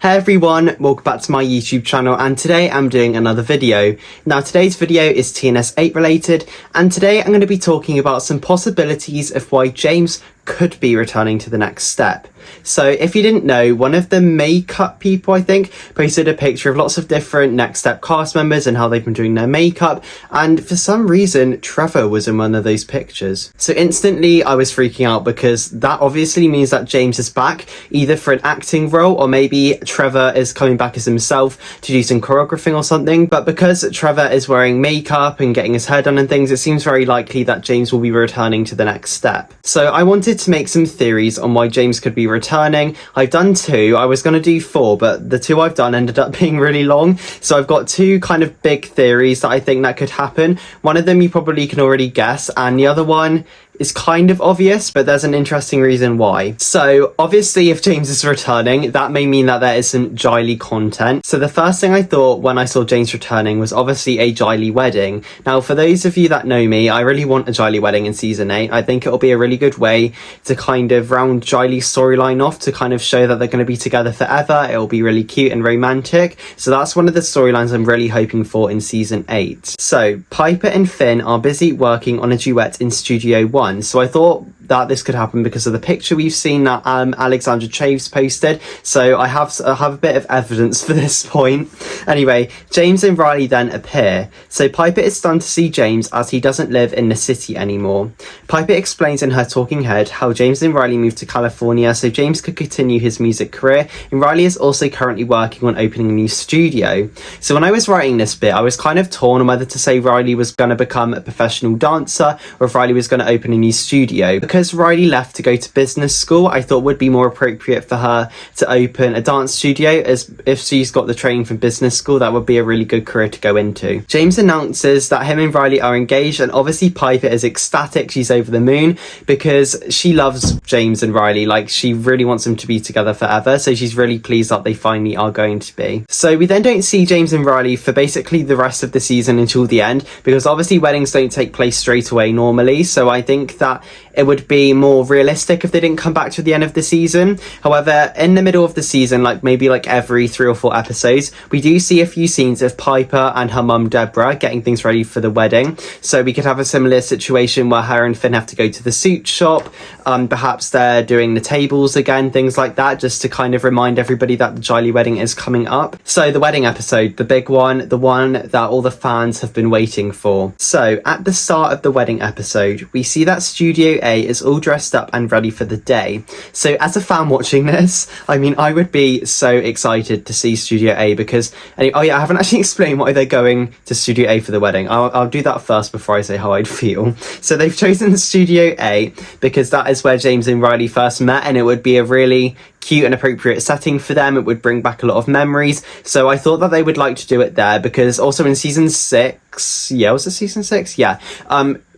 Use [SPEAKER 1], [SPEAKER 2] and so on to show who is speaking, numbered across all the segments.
[SPEAKER 1] Hey everyone, welcome back to my YouTube channel, and today I'm doing another video. Now today's video is TNS8 related, and today I'm going to be talking about some possibilities of why James could be returning to the next step. So if you didn't know, one of the makeup people, I think, posted a picture of lots of different Next Step cast members and how they've been doing their makeup, and for some reason Trevor was in one of those pictures. So instantly I was freaking out, because that obviously means that James is back, either for an acting role or maybe Trevor is coming back as himself to do some choreographing or something. But because Trevor is wearing makeup and getting his hair done and things, it seems very likely that James will be returning to the Next Step. So I wanted to make some theories on why James could be returning. I've done two. I was going to do four, but the two I've done ended up being really long. So I've got two kind of big theories that I think that could happen. One of them you probably can already guess, and the other one is kind of obvious, but there's an interesting reason why. So obviously if James is returning, that may mean that there is some Jiley content. So the first thing I thought when I saw James returning was obviously a Jiley wedding. Now for those of you that know me, I really want a Jiley wedding in season 8. I think it'll be a really good way to kind of round Jiley's storyline off, to kind of show that they're going to be together forever. It'll be really cute and romantic. So that's one of the storylines I'm really hoping for in season 8. So Piper and Finn are busy working on a duet in Studio 1. So I thought that this could happen because of the picture we've seen that Alexandra Chaves posted. So I have a bit of evidence for this point. Anyway, James and Riley then appear. So Piper is stunned to see James, as he doesn't live in the city anymore. Piper explains in her talking head how James and Riley moved to California so James could continue his music career, and Riley is also currently working on opening a new studio. So when I was writing this bit, I was kind of torn on whether to say Riley was going to become a professional dancer or if Riley was going to open a new studio. Because Riley left to go to business school, I thought would be more appropriate for her to open a dance studio, as if she's got the training from business school, that would be a really good career to go into. James announces that him and Riley are engaged, and obviously Piper is ecstatic. She's over the moon because she loves James and Riley. Like, she really wants them to be together forever, so she's really pleased that they finally are going to be. So we then don't see James and Riley for basically the rest of the season until the end, because obviously weddings don't take place straight away normally, so I think that it would be more realistic if they didn't come back to the end of the season. However, in the middle of the season, like maybe like every 3 or 4 episodes, we do see a few scenes of Piper and her mum Deborah getting things ready for the wedding. So we could have a similar situation where her and Finn have to go to the suit shop. Perhaps they're doing the tables again, things like that, just to kind of remind everybody that the Jiley wedding is coming up. So the wedding episode, the big one, the one that all the fans have been waiting for. So at the start of the wedding episode, we see that Studio A is all dressed up and ready for the day. So as a fan watching this, I mean, I would be so excited to see Studio A, because oh yeah, I haven't actually explained why they're going to Studio A for the wedding. I'll do that first before I say how I'd feel. So they've chosen Studio A because that is where James and Riley first met, and it would be a really cute and appropriate setting for them. It would bring back a lot of memories. So I thought that they would like to do it there, because also in season 6, yeah, was it season 6? Yeah.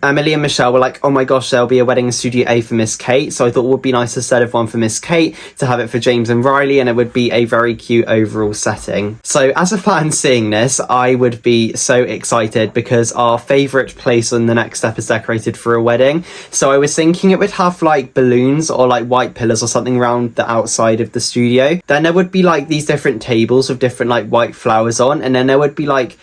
[SPEAKER 1] Emily and Michelle were like, oh my gosh, there'll be a wedding in Studio A for Miss Kate. So I thought it would be nice, instead of one for Miss Kate, to have it for James and Riley, and it would be a very cute overall setting. So as a fan seeing this, I would be so excited, because our favourite place on the Next Step is decorated for a wedding. So I was thinking it would have like balloons or like white pillars or something around the outside of the studio. Then there would be like these different tables with different like white flowers on, and then there would be like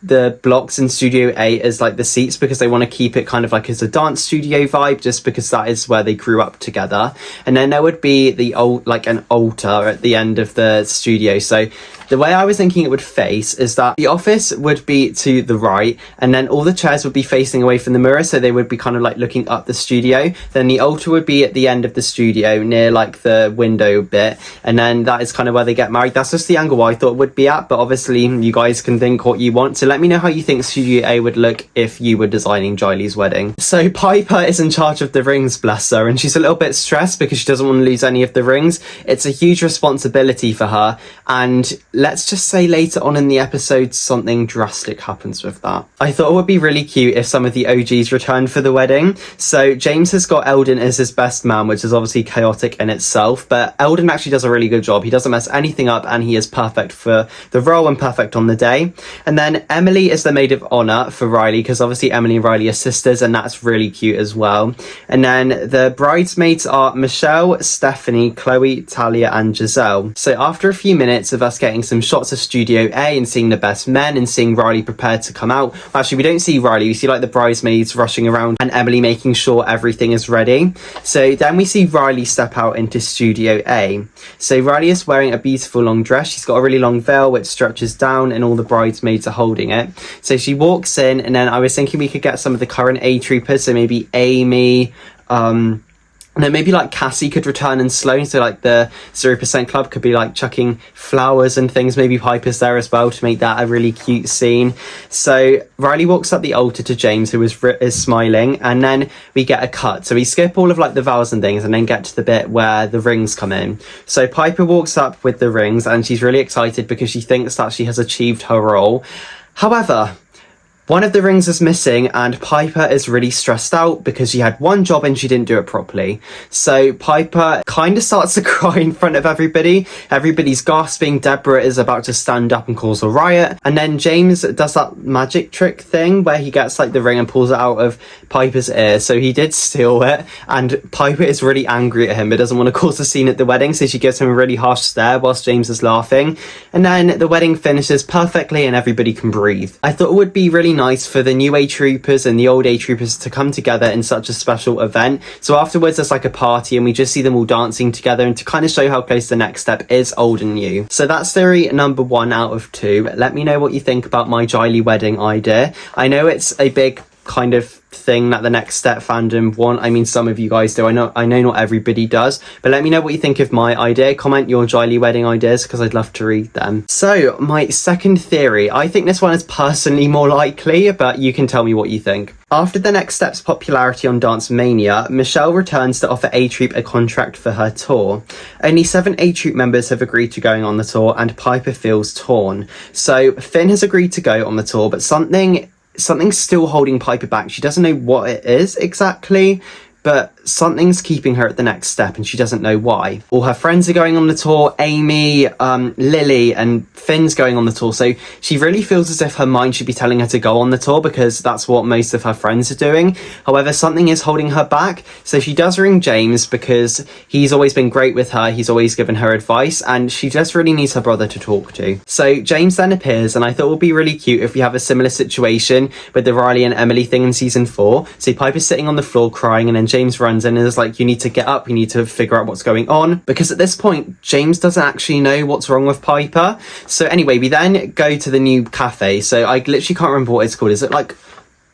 [SPEAKER 1] the blocks in Studio A as like the seats, because they want to keep it kind of like as a dance studio vibe, just because that is where they grew up together. And then there would be the an altar at the end of the studio. So the way I was thinking it would face is that the office would be to the right, and then all the chairs would be facing away from the mirror, so they would be kind of like looking up the studio. Then the altar would be at the end of the studio near like the window bit, and then that is kind of where they get married. That's just the angle I thought it would be at, but obviously you guys can think what you want. So let me know how you think Studio A would look if you were designing Jiley's wedding. So Piper is in charge of the rings, bless her, and she's a little bit stressed because she doesn't want to lose any of the rings. It's a huge responsibility for her, and let's just say later on in the episode something drastic happens with that. I thought it would be really cute if some of the OGs returned for the wedding. So James has got Eldon as his best man, which is obviously chaotic in itself, but Eldon actually does a really good job. He doesn't mess anything up, and he is perfect for the role and perfect on the day. And then Emma Emily is the maid of honor for Riley, because obviously Emily and Riley are sisters, and that's really cute as well. And then the bridesmaids are Michelle, Stephanie, Chloe, Talia, and Giselle. So after a few minutes of us getting some shots of Studio A and seeing the best men and seeing Riley prepared to come out, well, actually we don't see Riley, we see like the bridesmaids rushing around and Emily making sure everything is ready. So then we see Riley step out into Studio A. So Riley is wearing a beautiful long dress. She's got a really long veil which stretches down, and all the bridesmaids are holding it. So she walks in, and then I was thinking we could get some of the current A troopers, so maybe Amy, and then maybe like Cassie could return, and Sloane, so like the 0% club could be like chucking flowers and things. Maybe Piper's there as well to make that a really cute scene. So Riley walks up the altar to James, who is smiling, and then we get a cut. So we skip all of like the vows and things and then get to the bit where the rings come in. So Piper walks up with the rings and she's really excited because she thinks that she has achieved her role. However, one of the rings is missing, and Piper is really stressed out because she had one job and she didn't do it properly. So Piper kind of starts to cry in front of everybody. Everybody's gasping. Deborah is about to stand up and cause a riot. And then James does that magic trick thing where he gets like the ring and pulls it out of Piper's ear. So he did steal it, and Piper is really angry at him but doesn't want to cause a scene at the wedding. So she gives him a really harsh stare whilst James is laughing. And then the wedding finishes perfectly and everybody can breathe. I thought it would be really nice for the new A troopers and the old A troopers to come together in such a special event. So afterwards there's like a party and we just see them all dancing together, and to kind of show how close the next step is old and new. So that's theory number 1 out of 2. Let me know what you think about my Jiley wedding idea. I know it's a big kind of thing that the next step fandom want. I mean, some of you guys do. I know not everybody does, but let me know what you think of my idea. Comment your Jiley wedding ideas because I'd love to read them. So my second theory, I think this one is personally more likely, but you can tell me what you think. After the next step's popularity on Dance Mania, Michelle returns to offer A Troop a contract for her tour. Only 7 A Troop members have agreed to going on the tour, and Piper feels torn. So Finn has agreed to go on the tour, but something's still holding Piper back. She doesn't know what it is exactly, but something's keeping her at the next step and she doesn't know why. All her friends are going on the tour. Amy, Lily and Finn's going on the tour. So she really feels as if her mind should be telling her to go on the tour because that's what most of her friends are doing. However, something is holding her back. So she does ring James because he's always been great with her. He's always given her advice and she just really needs her brother to talk to. So James then appears, and I thought it would be really cute if we have a similar situation with the Riley and Emily thing in season 4. So Piper's sitting on the floor crying, and then James runs in and is like, you need to get up, you need to figure out what's going on, because at this point James doesn't actually know what's wrong with Piper. So anyway, we then go to the new cafe. So I literally can't remember what it's called. Is it like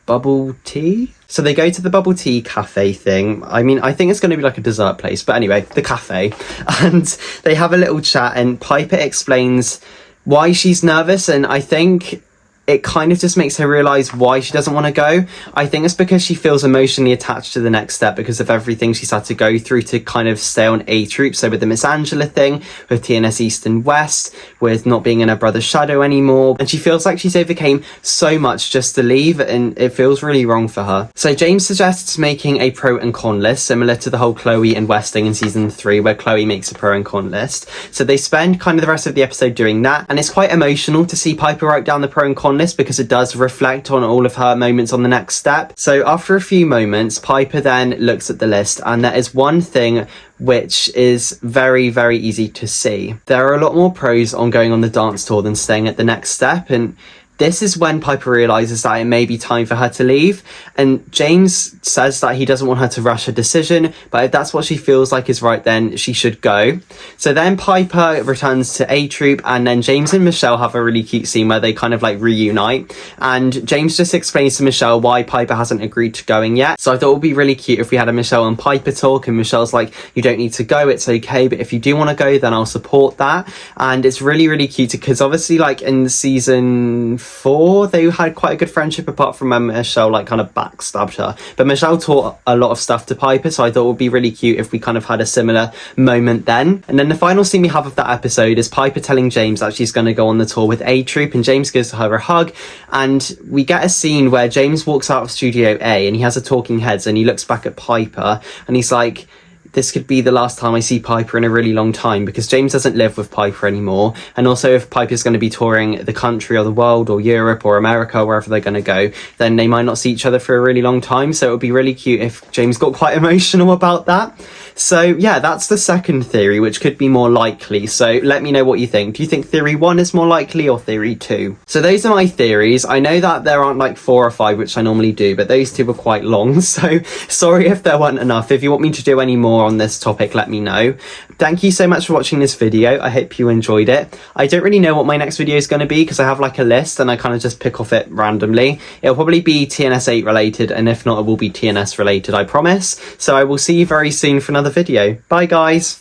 [SPEAKER 1] Bubble Tea? So they go to the Bubble Tea cafe thing. I mean, I think it's going to be like a dessert place, but anyway, the cafe. And they have a little chat and Piper explains why she's nervous, and I think it kind of just makes her realise why she doesn't want to go. I think it's because she feels emotionally attached to the next step because of everything she's had to go through to kind of stay on A Troop. So with the Miss Angela thing, with TNS East and West, with not being in her brother's shadow anymore. And she feels like she's overcame so much just to leave, and it feels really wrong for her. So James suggests making a pro and con list, similar to the whole Chloe and West thing in season 3, where Chloe makes a pro and con list. So they spend kind of the rest of the episode doing that. And it's quite emotional to see Piper write down the pro and con list because it does reflect on all of her moments on the next step. So after a few moments, Piper then looks at the list, and there is one thing which is very, very easy to see. There are a lot more pros on going on the dance tour than staying at the next step, and this is when Piper realises that it may be time for her to leave, and James says that he doesn't want her to rush her decision, but if that's what she feels like is right, then she should go. So then Piper returns to A Troop, and then James and Michelle have a really cute scene where they kind of like reunite, and James just explains to Michelle why Piper hasn't agreed to going yet. So I thought it would be really cute if we had a Michelle and Piper talk, and Michelle's like, you don't need to go, it's okay, but if you do want to go, then I'll support that. And it's really, really cute because obviously like in season 4 they had quite a good friendship, apart from when Michelle like kind of backstabbed her, but Michelle taught a lot of stuff to Piper, so I thought it would be really cute if we kind of had a similar moment then. And then the final scene we have of that episode is Piper telling James that she's going to go on the tour with A Troop, and James gives her a hug, and we get a scene where James walks out of Studio A and he has a talking heads and he looks back at Piper and he's like, this could be the last time I see Piper in a really long time, because James doesn't live with Piper anymore. And also, if Piper's going to be touring the country or the world or Europe or America, wherever they're going to go, then they might not see each other for a really long time. So it would be really cute if James got quite emotional about that. So yeah, that's the second theory, which could be more likely. So let me know what you think. Do you think theory 1 is more likely or theory 2? So those are my theories. I know that there aren't like 4 or 5, which I normally do, but those 2 were quite long. So sorry if there weren't enough. If you want me to do any more on this topic, let me know. Thank you so much for watching this video. I hope you enjoyed it. I don't really know what my next video is going to be, because I have like a list and I kind of just pick off it randomly. It'll probably be TNS8 related, and if not, it will be TNS related, I promise. So I will see you very soon for another video. Bye guys.